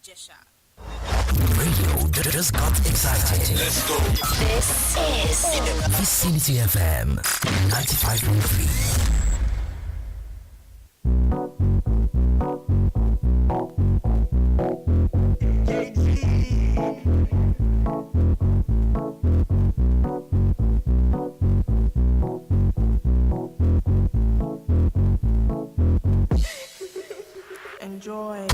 Jesha. Radio just got excited. Let's go. This is Vicinity FM 95.3. Enjoy.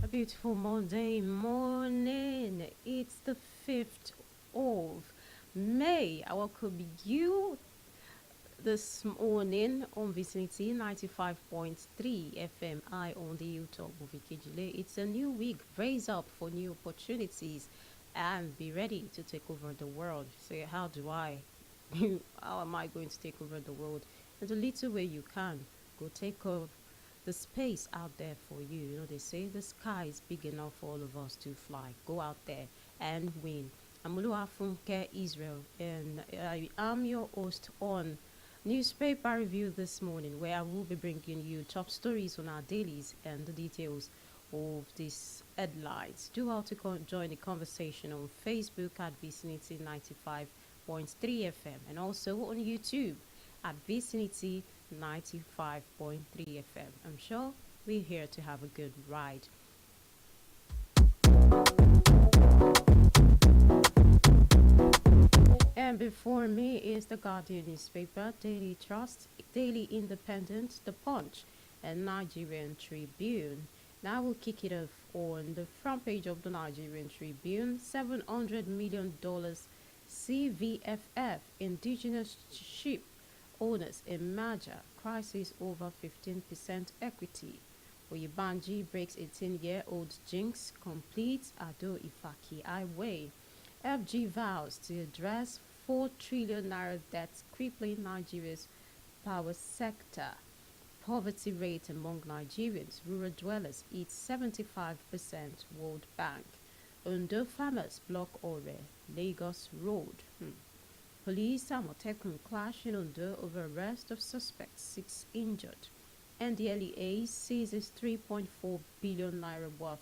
A beautiful Monday morning. It's the 5th of May. I welcome you this morning on Vicinity 95.3 FMI on the YouTube movie Kijile. It's a new week. Raise up for new opportunities and be ready to take over the world. Say, how do I? How am I going to take over the world? And the little way you can, go take over the space out there for you. You know, they say the sky is big enough for all of us to fly. Go out there and win. I'm Oluwafunke Israel, and I am your host on Newspaper Review this morning, where I will be bringing you top stories on our dailies and the details of these headlines. Do how to join the conversation on Facebook at Vicinity 95.3 FM and also on YouTube at Vicinity 95.3 FM. I'm sure we're here to have a good ride. And before me is the Guardian newspaper, Daily Trust, Daily Independent, The Punch, and Nigerian Tribune. Now we'll kick it off on the front page of the Nigerian Tribune. $700 million CVFF indigenous ship owners in merger, crisis over 15% equity. Oyebanji breaks 18-year-old jinx, completes Ado Ifaki highway. FG vows to address 4 trillion naira debt crippling Nigeria's power sector. Poverty rate among Nigerians, rural dwellers hits 75%, World Bank. Ondo farmers block Ore, Lagos Road. Police Amotekun clash in Ondo over arrest of suspects, 6 injured. NDLEA seizes 3.4 billion naira worth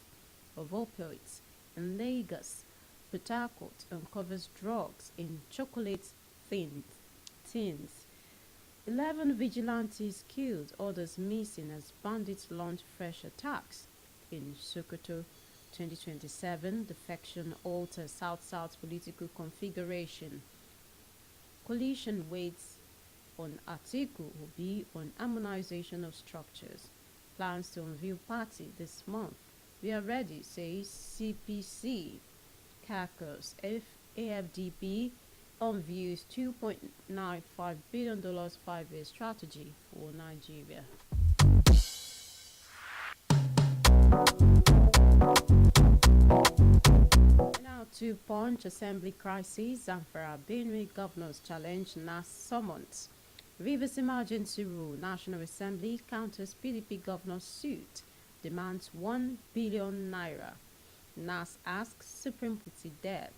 of opioids. In Lagos, Port Harcourt uncovers drugs in chocolate tins. 11 vigilantes killed, others missing as bandits launch fresh attacks. In Sokoto, 2027, defection alters South-South political configuration. Coalition waits on Atiku Obi on harmonization of structures. Plans to unveil party this month. We are ready, says CPC. Caucus AFDP unveils $2.95 billion 5-year strategy for Nigeria. Now to Punch, Assembly crisis. Zamfara Benue governors challenge NAS summons. Rivers emergency rule. National Assembly counters PDP governor's suit. Demands 1 billion naira. NAS asks Supreme Court debt.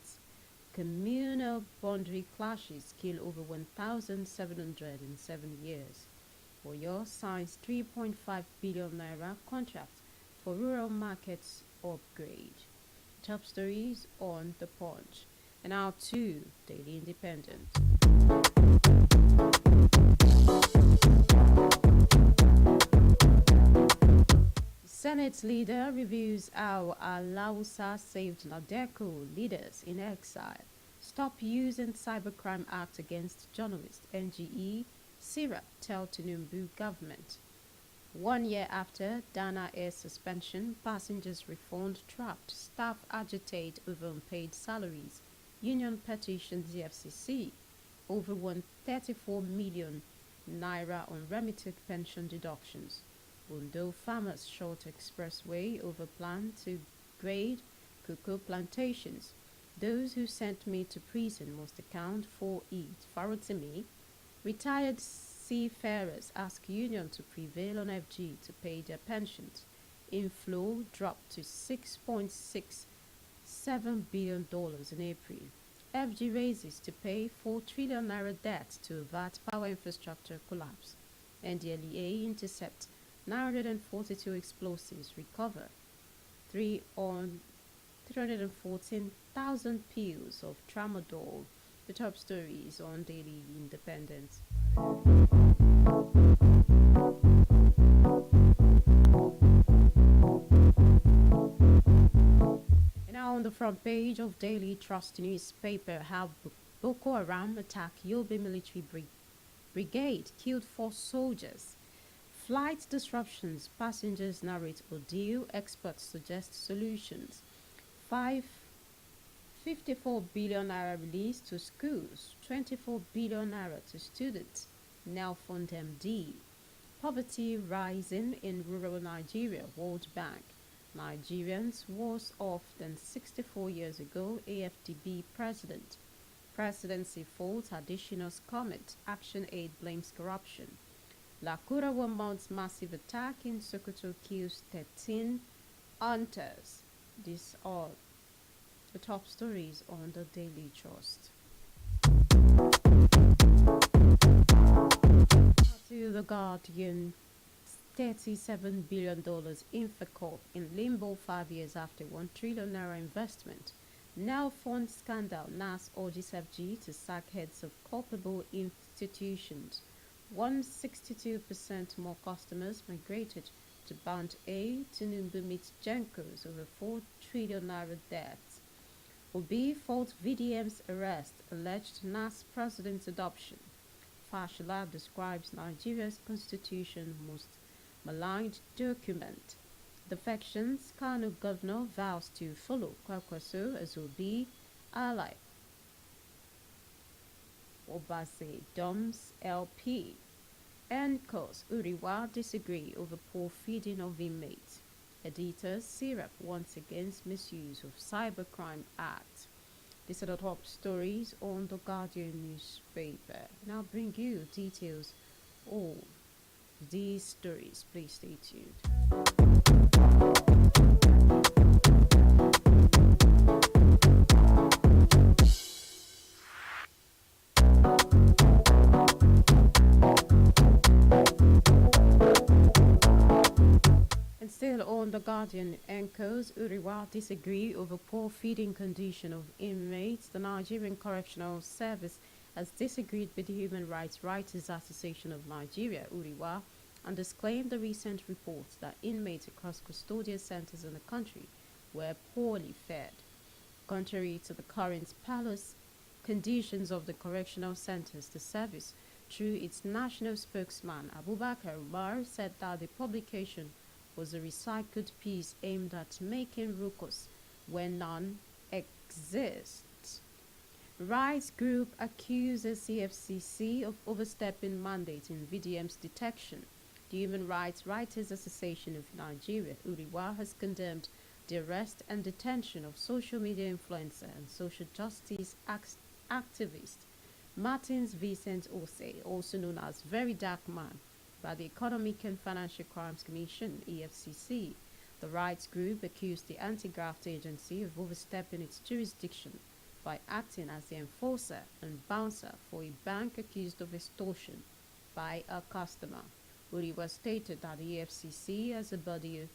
Communal boundary clashes kill over 1,707 years. Oyo signs 3.5 billion naira contract for rural markets upgrade. Top stories on The Punch. And now to Daily Independent. Senate leader reviews how Alausa saved Nadeco leaders in exile. Stop using Cybercrime Act against journalists. NGE, Syrup tell Tinubu government. 1 year after Dana Air suspension, passengers refund trapped. Staff agitate over unpaid salaries. Union petitions the FCC. Over 134 million naira on remitted pension deductions. Ondo farmers short expressway over plan to grade cocoa plantations. Those who sent me to prison must account for it. Farotimi, retired seafarers ask union to prevail on FG to pay their pensions. Inflow dropped to $6.67 billion in April. FG raises to pay 4 trillion naira debt to avert power infrastructure collapse. NDLEA intercept 942 explosives, recover 314,000 pills of tramadol. The top stories on Daily Independence. And now on the front page of Daily Trust newspaper, how Boko Haram attack Yobe military brigade, killed 4 soldiers. Flight disruptions, passengers narrate ordeal, experts suggest solutions. 54 billion naira released to schools, 24 billion naira to students. Now fund MD. Poverty rising in rural Nigeria, World Bank. Nigerians worse off than 64 years ago, AFDB president. Presidency faults additionals comment, Action Aid blames corruption. Lakura 1 month's massive attack in Sokoto kills 13 hunters. These are the top stories on the Daily Trust. To The Guardian, $37 billion Infocorp in limbo 5 years after 1 trillion naira investment. Now fund scandal, NAS urges FG to sack heads of culpable institutions. 162% more customers migrated to Band A. Tinubu meets Jenkos over 4 trillion naira debts. Obi fault VDM's arrest, alleged NAS president's adoption. Fashola describes Nigeria's constitution most maligned document. Defections, Kano governor vows to follow Kwakwaso as Obi ally. Obase Doms LP. NCOS Uriwa disagree over poor feeding of inmates. Editors Syrup once against misuse of Cybercrime Act. These are the top stories on the Guardian newspaper. Now bring you details of these stories. Please stay tuned. And still on the Guardian, NCOS Uriwa disagree over poor feeding condition of inmates. The Nigerian Correctional Service has disagreed with the Human Rights Writers Association of Nigeria, Uriwa, and disclaimed the recent reports that inmates across custodial centers in the country were poorly fed. Contrary to the current palace conditions of the correctional centers, the service, through its national spokesman Abubakar Umar, said that the publication was a recycled piece aimed at making ruckus where none exists. Rights group accuses CFCC of overstepping mandate in VDM's detection. The Human Rights Writers Association of Nigeria, Uriwa, has condemned the arrest and detention of social media influencer and social justice activist Martins Vincent Ose, also known as Very Dark Man, by the Economic and Financial Crimes Commission, EFCC. The rights group accused the anti-graft agency of overstepping its jurisdiction by acting as the enforcer and bouncer for a bank accused of extortion by a customer. Uriwa stated that the EFCC, as a body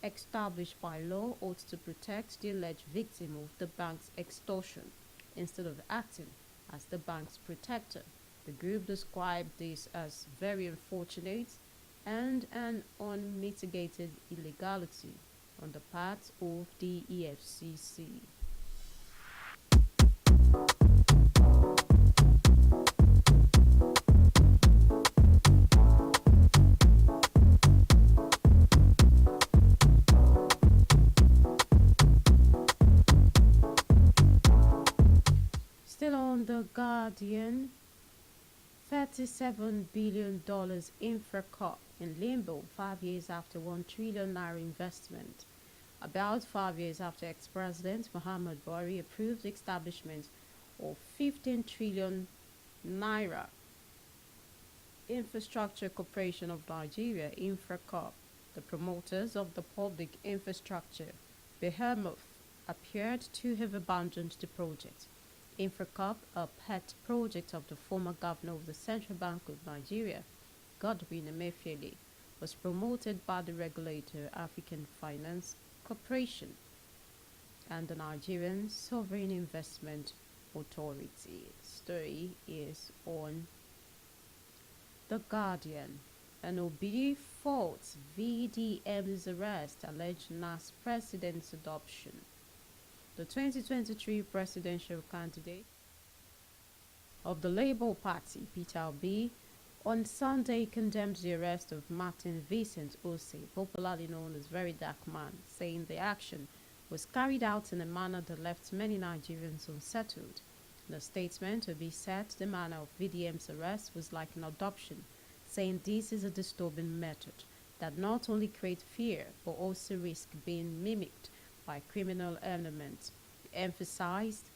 established by law, ought to protect the alleged victim of the bank's extortion instead of acting as the bank's protector. The group described this as very unfortunate and an unmitigated illegality on the part of the EFCC. Still on The Guardian, $37 billion infra corp in limbo 5 years after 1 trillion naira investment. About 5 years after ex-president Muhammad Buhari approved the establishment of 15 trillion naira Infrastructure Corporation of Nigeria (Infracorp), the promoters of the public infrastructure behemoth appeared to have abandoned the project. Infracorp, a pet project of the former governor of the Central Bank of Nigeria, Godwin Emefiele, was promoted by the regulator African Finance Corporation and the Nigerian Sovereign Investment Authority. Story is on The Guardian. An Obidi faults VDM's arrest, alleged NAS president's adoption. The 2023 presidential candidate of the Labour Party, Peter Obi, on Sunday condemned the arrest of Martin Vincent Ose, popularly known as Very Dark Man, saying the action was carried out in a manner that left many Nigerians unsettled. In a statement, Obi said the manner of VDM's arrest was like an adoption, saying this is a disturbing method that not only creates fear but also risks being mimicked by criminal elements. He emphasized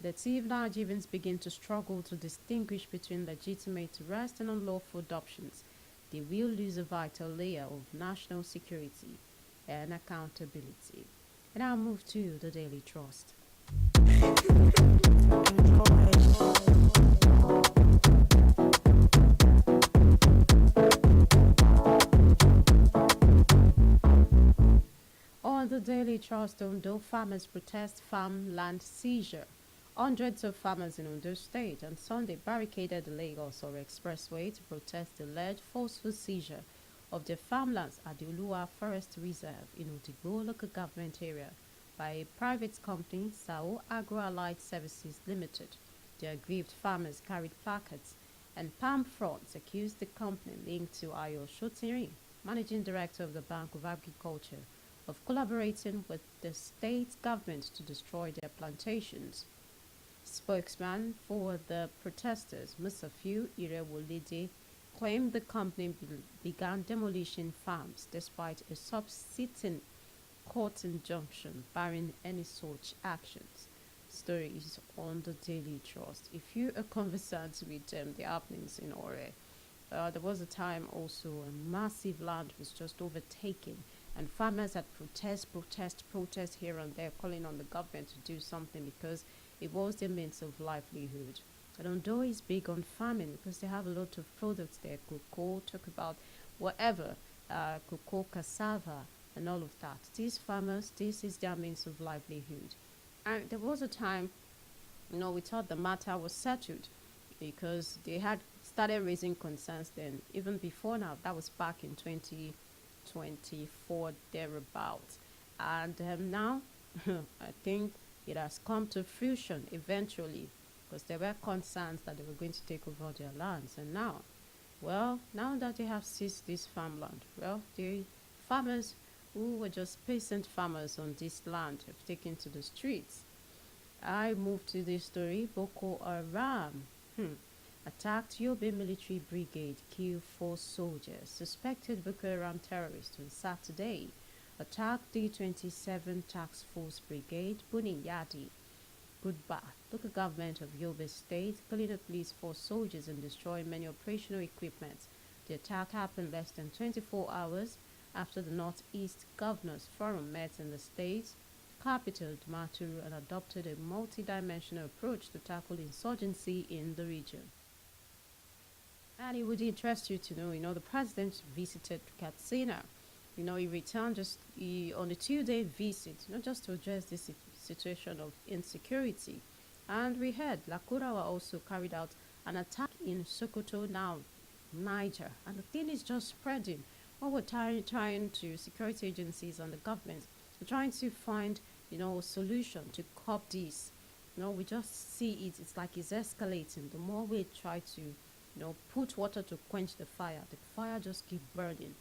that if Nigerians begin to struggle to distinguish between legitimate arrest and unlawful adoptions, they will lose a vital layer of national security and accountability. And I'll move to the Daily Trust. On the Daily Trust, Ondo farmers protest farmland seizure. Hundreds of farmers in Ondo State on Sunday barricaded the Lagos-Owerri Expressway to protest the alleged forceful seizure of their farmlands at the Oluwa Forest Reserve in Odigbo local government area by a private company, Sao Agro-Allied Services Limited. The aggrieved farmers carried placards and palm fronds accused the company linked to Ayo Shotiri, managing director of the Bank of Agriculture, of collaborating with the state government to destroy their plantations. Spokesman for the protesters, Musafiu Irewolide, claimed the company began demolishing farms despite a subsisting court injunction barring any such actions. Story is on the Daily Trust. If you are conversant with the happenings in Ore, there was a time also a massive land was just overtaken, and farmers had protest here and there, calling on the government to do something because it was their means of livelihood. And Ondo is big on farming because they have a lot of products there, cocoa, talk about whatever, cocoa, cassava, and all of that. These farmers, this is their means of livelihood. And there was a time, we thought the matter was settled because they had started raising concerns then, even before now. That was back in 2024, thereabouts. And now, I think it has come to fruition eventually, because there were concerns that they were going to take over their lands. And now that they have seized this farmland, the farmers who were just peasant farmers on this land have taken to the streets. I move to this story. Boko Haram attacked Yobe military brigade, killed 4 soldiers. Suspected Boko Haram terrorists on Saturday attacked the 27 Task Force Brigade, Buniyadi, Goodba, local government of Yobe State, killing at least 4 soldiers and destroying many operational equipment. The attack happened less than 24 hours after the Northeast Governors Forum met in the state's capital, Damaturu, and adopted a multi-dimensional approach to tackle insurgency in the region. And it would interest you to know, the president visited Katsina. He returned on a 2-day visit, not just to address this situation of insecurity. And we heard Lakurawa also carried out an attack in Sokoto now, Niger. And the thing is just spreading. What we're trying to, security agencies and the government, we're trying to find, a solution to curb this. We just see it, it's like it's escalating. The more we try to, put water to quench the fire just keep burning.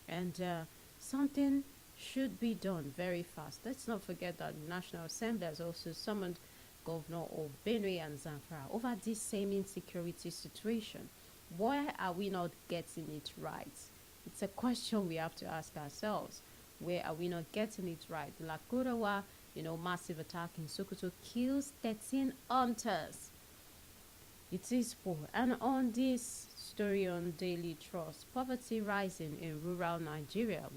And something should be done very fast. Let's not forget that the National Assembly has also summoned Governor of Benue and Zamfara over this same insecurity situation. Why are we not getting it right? It's a question we have to ask ourselves. Where are we not getting it right? Lakurawa, massive attack in Sokoto kills 13 hunters. It is poor. And on this story on Daily Trust, poverty rising in rural Nigeria.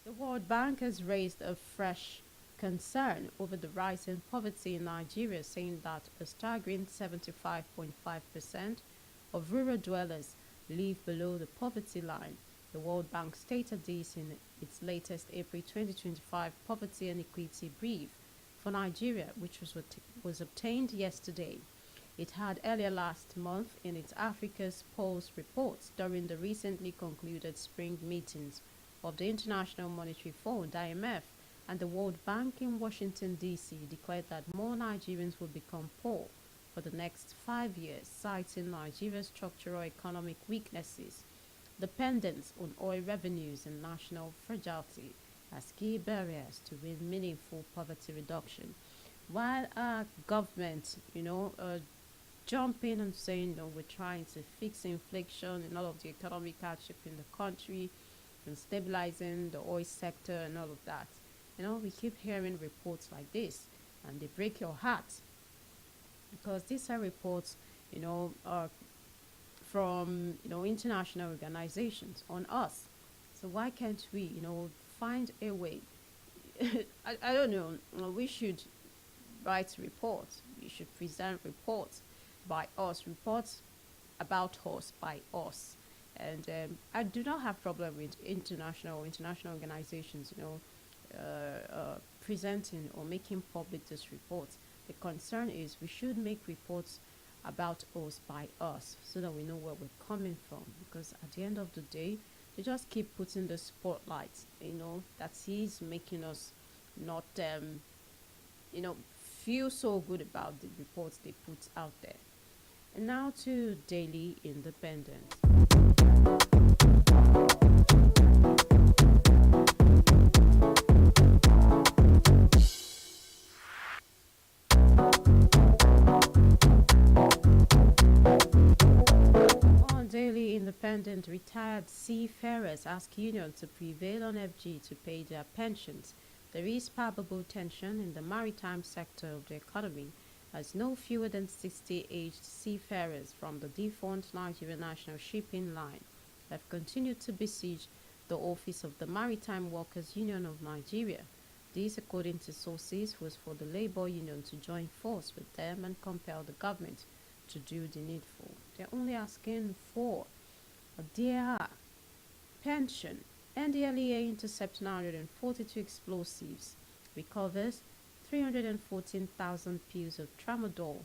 The World Bank has raised a fresh concern over the rise in poverty in Nigeria, saying that a staggering 75.5% of rural dwellers live below the poverty line. The World Bank stated this in its latest April 2025 Poverty and Equity Brief for Nigeria, which was obtained yesterday. It had earlier last month in its Africa's Pulse reports during the recently concluded spring meetings of the International Monetary Fund (IMF) and the World Bank in Washington, D.C. declared that more Nigerians will become poor for the next 5 years, citing Nigeria's structural economic weaknesses, dependence on oil revenues, and national fragility as key barriers to real meaningful poverty reduction. While our government, jumping and saying, we're trying to fix inflation and all of the economic hardship in the country and stabilizing the oil sector and all of that. We keep hearing reports like this and they break your heart because these are reports, from, international organizations on us. So why can't we, find a way? I don't know. We should write reports. We should present reports by us, reports about us by us. And I do not have problem with international organizations, presenting or making public this report. The concern is we should make reports about us by us so that we know where we're coming from. Because at the end of the day, they just keep putting the spotlight, that is making us not, feel so good about the reports they put out there. And now to Daily Independent. On Daily Independent, retired seafarers ask union to prevail on FG to pay their pensions. There is palpable tension in the maritime sector of the economy as no fewer than 60 aged seafarers from the defunct Nigerian National Shipping Line have continued to besiege the office of the Maritime Workers Union of Nigeria. This, according to sources, was for the labor union to join force with them and compel the government to do the needful. They're only asking for their pension. NDLEA intercepts 942 explosives, recovers 314,000 pills of tramadol.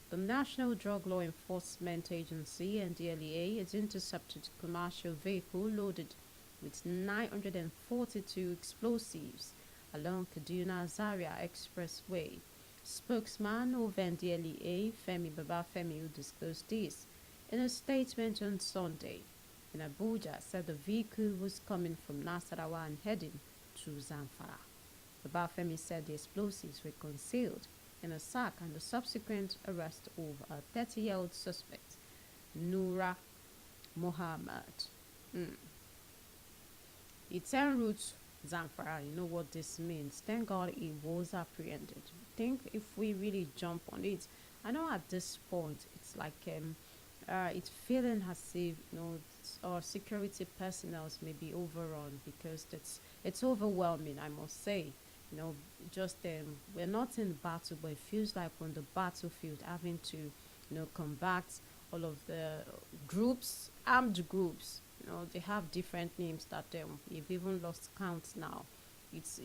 The National Drug Law Enforcement Agency, NDLEA, has intercepted a commercial vehicle loaded with 942 explosives along Kaduna-Zaria Expressway. Spokesman of NDLEA, Femi Babafemi, disclosed this in a statement on Sunday in Abuja, said the vehicle was coming from Nasarawa and heading to Zamfara. Babafemi said the explosives were concealed in a sack and the subsequent arrest of a 30-year-old suspect, Nura Mohammed. It's en route Zamfara. You know what this means. Thank God he was apprehended. I think if we really jump on it, I know at this point it's like it's feeling as if our security personnel may be overrun because it's overwhelming. I must say, just we're not in battle, but it feels like we're on the battlefield, having to combat all of the groups, armed groups. They have different names that we've even lost count now. It's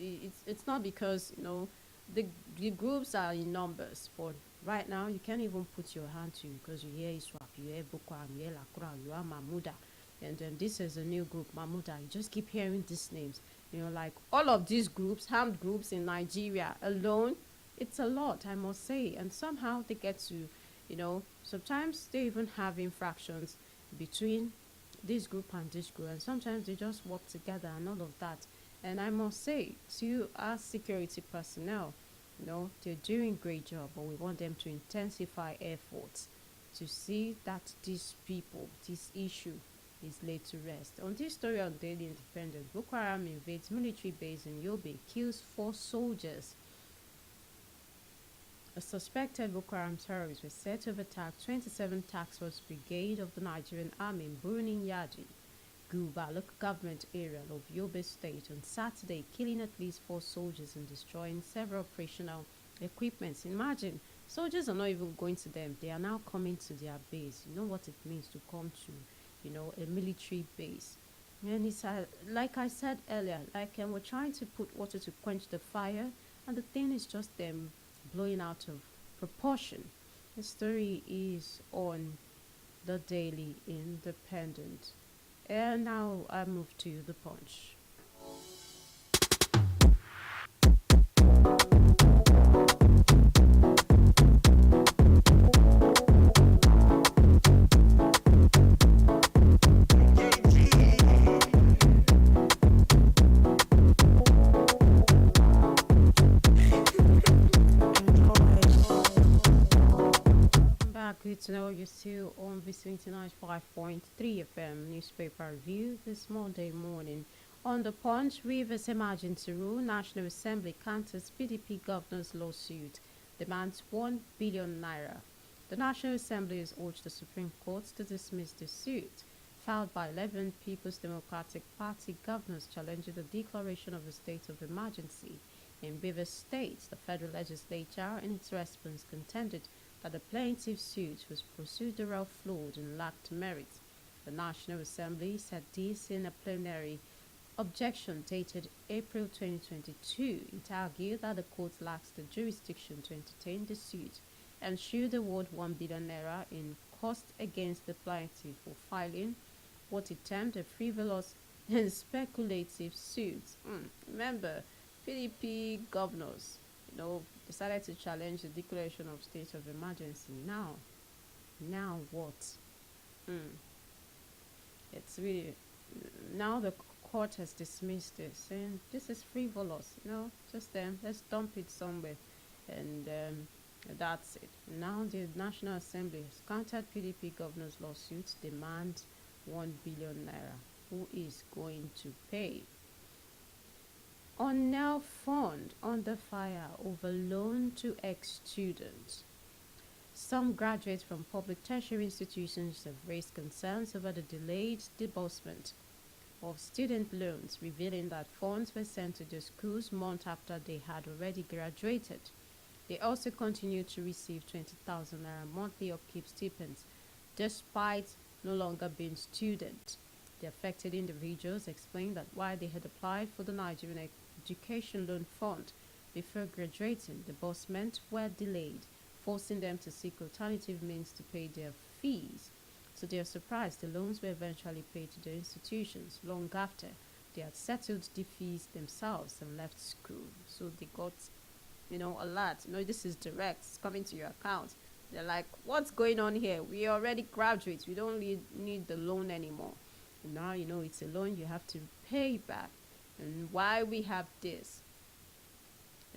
not because the groups are in numbers, but right now you can't even put your hand to, because you hear ISWAP, you hear Boko Haram, you hear Lakura, you hear Mahmuda, and then this is a new group, Mahmuda. You just keep hearing these names. Like all of these groups, armed groups in Nigeria alone, it's a lot, I must say. And somehow they get to, sometimes they even have infractions between this group and this group, and sometimes they just work together and all of that. And I must say, to our security personnel, they're doing a great job, but we want them to intensify efforts to see that these people, this issue, is laid to rest. On this story on Daily Independent, Boko Haram invades military base in Yobe, kills 4 soldiers. A suspected Boko Haram terrorist was said to have attacked 27 Task Force Brigade of the Nigerian Army in Burning Yadi, Guba, local government area of Yobe State on Saturday, killing at least 4 soldiers and destroying several operational equipments. Imagine, soldiers are not even going to them. They are now coming to their base. You know what it means to come to, a military base. And it's like I said earlier, we're trying to put water to quench the fire, and the thing is just them blowing out of proportion. The story is on the Daily Independent. And now I move to the Punch. Good to know you're still on V79.5.3 FM newspaper review this Monday morning. On the Punch, Rivers Emergency Rule, National Assembly counters PDP governor's lawsuit, demands 1 billion naira. The National Assembly has urged the Supreme Court to dismiss the suit filed by 11 People's Democratic Party governors challenging the declaration of a state of emergency in Rivers State. The federal legislature, in its response, contended that the plaintiff's suit was procedural flawed and lacked merit. The National Assembly said this in a plenary objection dated April 2022. It argued that the court lacks the jurisdiction to entertain the suit and should award 1 billion naira in cost against the plaintiff for filing what it termed a frivolous and speculative suit. Remember, PDP governors, decided to challenge the declaration of state of emergency. Now what? It's really, now the court has dismissed this, saying this is frivolous. Just let's dump it somewhere, and that's it. Now the National Assembly has countered PDP governor's lawsuits, demand 1 billion naira. Who is going to pay? On now fund under fire over loan to ex-students. Some graduates from public tertiary institutions have raised concerns over the delayed disbursement of student loans, revealing that funds were sent to the schools months after they had already graduated. They also continue to receive 20,000 naira monthly upkeep stipends, despite no longer being students. The affected individuals explained that while they had applied for the Nigerian Education Loan Fund before graduating, disbursements were delayed, forcing them to seek alternative means to pay their fees. To their surprise, the loans were eventually paid to the institutions long after they had settled the fees themselves and left school. So they got, a lot. This is direct. It's coming to your account. They're like, what's going on here? We already graduates. We don't need the loan anymore. And now, it's a loan you have to pay back. And why we have this?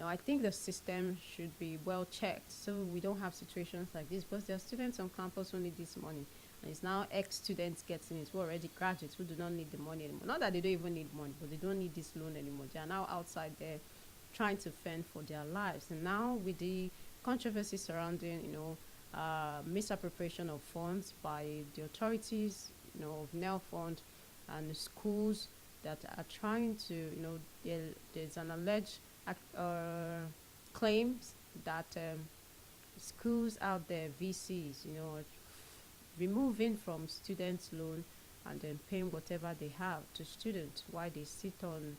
I think the system should be well checked so we don't have situations like this, because there are students on campus who need this money, and it's now ex-students getting it who are already graduates who do not need the money anymore. Not that they don't even need money, but they don't need this loan anymore. They are now outside there trying to fend for their lives. And now with the controversy surrounding, misappropriation of funds by the authorities, of NEL Fund and the schools that are trying to, there's an alleged claims that schools out there, VCs, removing from students' loan and then paying whatever they have to students while they sit on,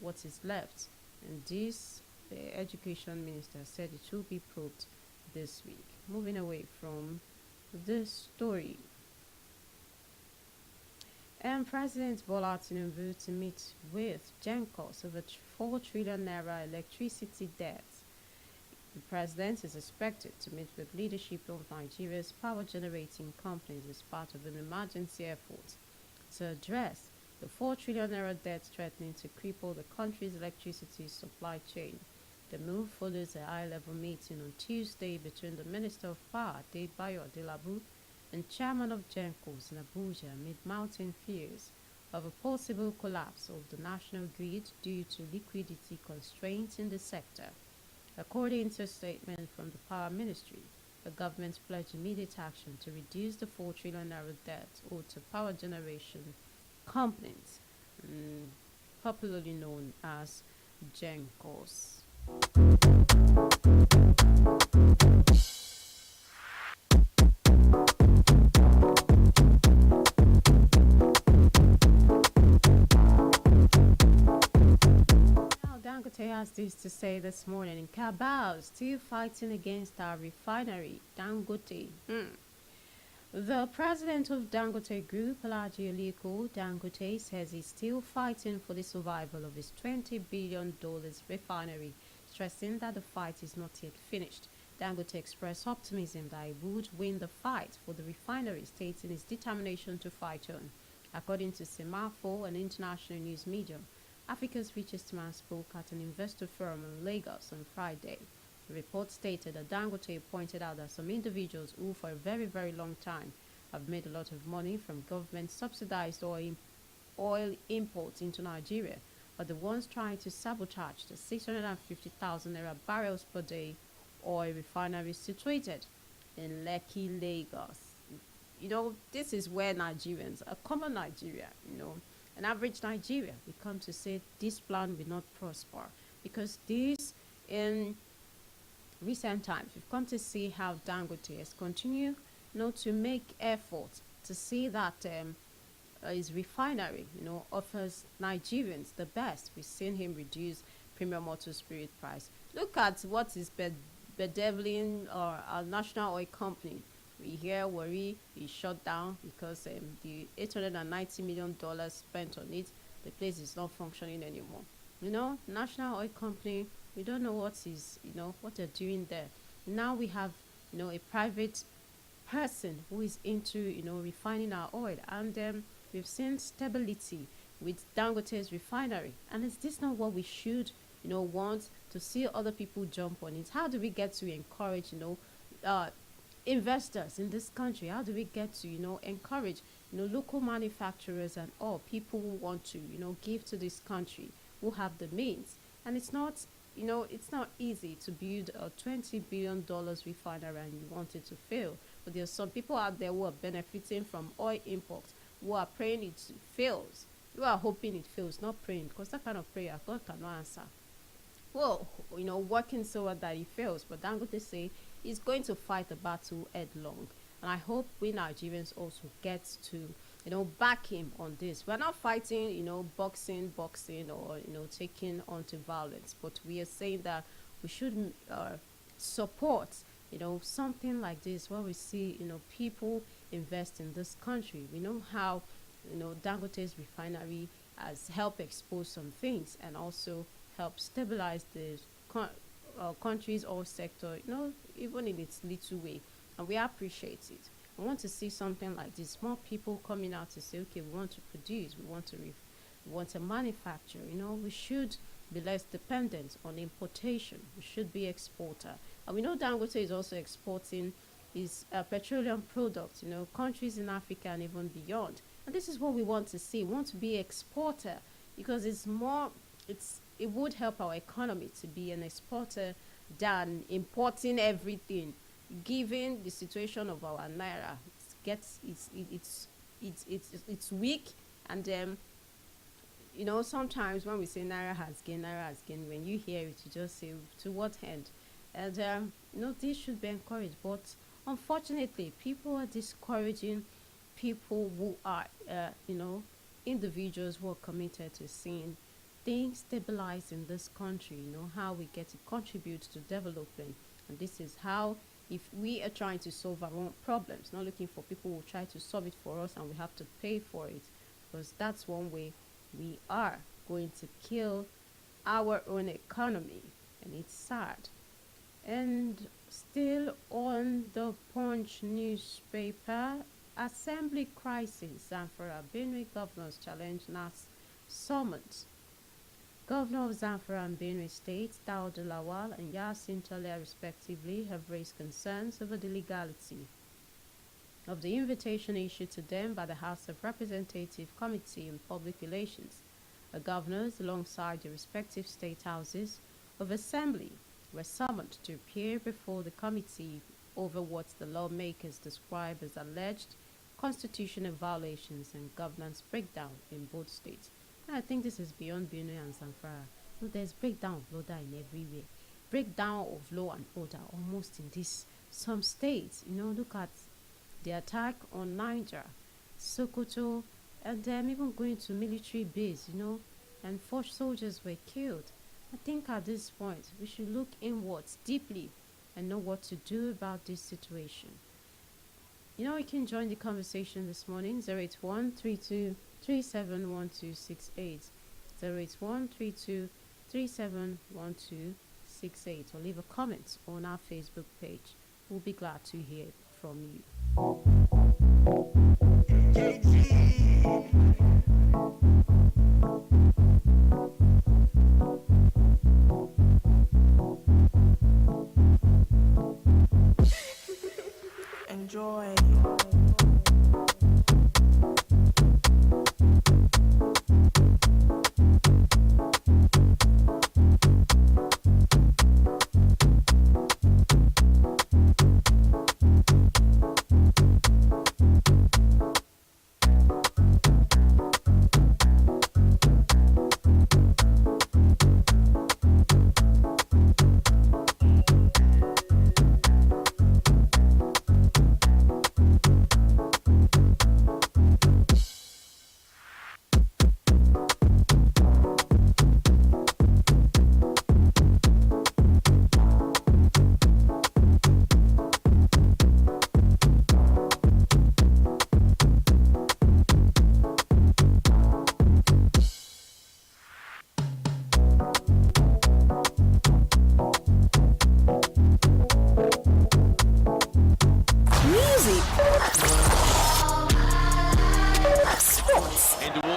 what is left. And this, the education minister said it will be probed this week. Moving away from this story, and President Bola Tinubu to meet with GenCos over 4 trillion naira electricity debt. The president is expected to meet with leadership of Nigeria's power generating companies as part of an emergency effort to address the 4 trillion naira debt threatening to cripple the country's electricity supply chain. The move follows a high-level meeting on Tuesday between the Minister of Power, Adebayo Adelabu, and Chairman of GenCos in Abuja amid mounting fears of a possible collapse of the national grid due to liquidity constraints in the sector. According to a statement from the Power Ministry, the government pledged immediate action to reduce the 4 trillion naira debt owed to power generation companies, popularly known as GenCos. Dangote has this to say this morning in Kabal, still fighting against our refinery. Dangote. The president of Dangote Group, Alhaji Aliko Dangote, says he's still fighting for the survival of his $20 billion refinery, stressing that the fight is not yet finished. Dangote expressed optimism that he would win the fight for the refinery, stating his determination to fight on. According to Semafo, an international news medium, Africa's richest man spoke at an investor forum in Lagos on Friday. The report stated that Dangote pointed out that some individuals who for a very, very long time have made a lot of money from government-subsidized oil imports into Nigeria are the ones trying to sabotage the 650,000 naira barrels per day oil refinery situated in Lekki, Lagos. This is where Nigerians, a common Nigeria, an average Nigeria, we come to say this plan will not prosper, because this, in recent times, we've come to see how Dangote has continued, to make efforts to see that his refinery, offers Nigerians the best. We've seen him reduce premium auto spirit price. Look at what is bedeviling our national oil company. We hear worry is shut down because the $890 million spent on it, the place is not functioning anymore. National oil company, we don't know what they're doing there. Now we have, a private person who is into, refining our oil, and we've seen stability with Dangote's refinery. And is this not what we should, want to see other people jump on it? How do we get to encourage, investors in this country? How do we get to encourage local manufacturers and all people who want to give to this country, who have the means? And it's not easy to build a $20 billion refinery and you want it to fail. But there's some people out there who are benefiting from oil imports, who are praying it fails, who are hoping it fails, not praying, because that kind of prayer God cannot answer. Well, working so hard that it fails, but Dangote say he's going to fight the battle headlong. And I hope we Nigerians also get to, back him on this. We're not fighting, boxing or, taking on to violence, but we are saying that we should support, something like this where we see, people invest in this country. We know how, Dangote's refinery has helped expose some things and also help stabilize the country's oil sector, even in its little way. And we appreciate it. I want to see something like this. More people coming out to say, okay, we want to produce, we want to manufacture. We should be less dependent on importation. We should be exporter. And we know Dangote is also exporting his petroleum products, countries in Africa and even beyond. And this is what we want to see. We want to be exporter because it would help our economy to be an exporter than importing everything. Given the situation of our naira, it's weak, and sometimes when we say naira has gained, when you hear it, you just say to what end? And this should be encouraged. But unfortunately, people are discouraging people who are, individuals who are committed to seeing things stabilize in this country. How we get to contribute to development. And this is how, if we are trying to solve our own problems, not looking for people who try to solve it for us and we have to pay for it, because that's one way we are going to kill our own economy, and it's sad. And still on the Punch newspaper, Assembly crisis, Zamfara Benue governors challenge NAS summons. Governor of Zamfara and Benue State, Daud Lawal and Yasin Tale respectively, have raised concerns over the legality of the invitation issued to them by the House of Representative Committee on Public Relations. The governors, alongside the respective state houses of assembly, were summoned to appear before the committee over what the lawmakers describe as alleged constitutional violations and governance breakdown in both states. And I think this is beyond Benue and Zamfara. There's breakdown of order in everywhere. Breakdown of law and order almost in some states. Look at the attack on Niger, Sokoto, and them even going to military base, and 4 soldiers were killed. I think at this point we should look inwards deeply and know what to do about this situation. You can join the conversation this morning, 081-3237-1268, 081-3237-1268, or leave a comment on our Facebook page. We'll be glad to hear from you. Enjoy.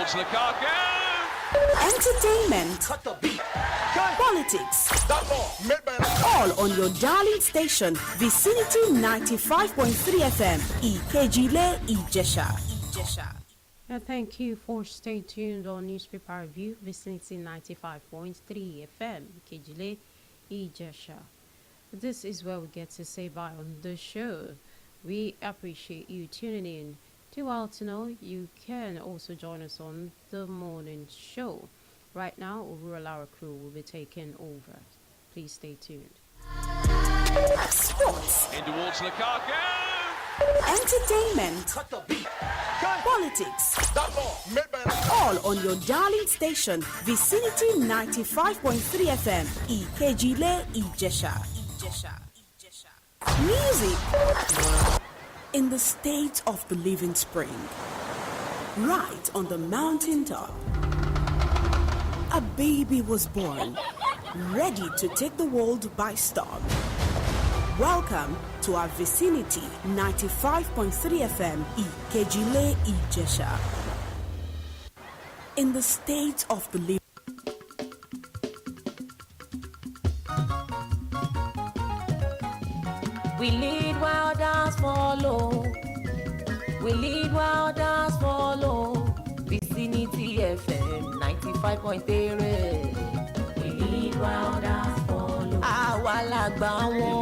Lukaku! Entertainment, politics, all on your darling station, Vicinity 95.3 FM, Ikejile, Ijesha. Thank you for staying tuned on Newspaper Review, Vicinity 95.3 FM, Ikejile, Ijesha. This is where we get to say bye on the show. We appreciate you tuning in. To know, you can also join us on the morning show. Right now, our crew will be taking over. Please stay tuned. Sports, in towards Lukaku! Entertainment, politics, all on your darling station, Vicinity 95.3 FM, Ikejile, Ijesha. Music in the state of the living spring, right on the mountain top. A baby was born, ready to take the world by storm. Welcome to our Vicinity 95.3 FM, Ikejile, Ijesha. In the state of the living. We lead while others follow. We lead while others follow. Vicinity FM 95.3. We lead while others follow. Àwa làgbà wọn.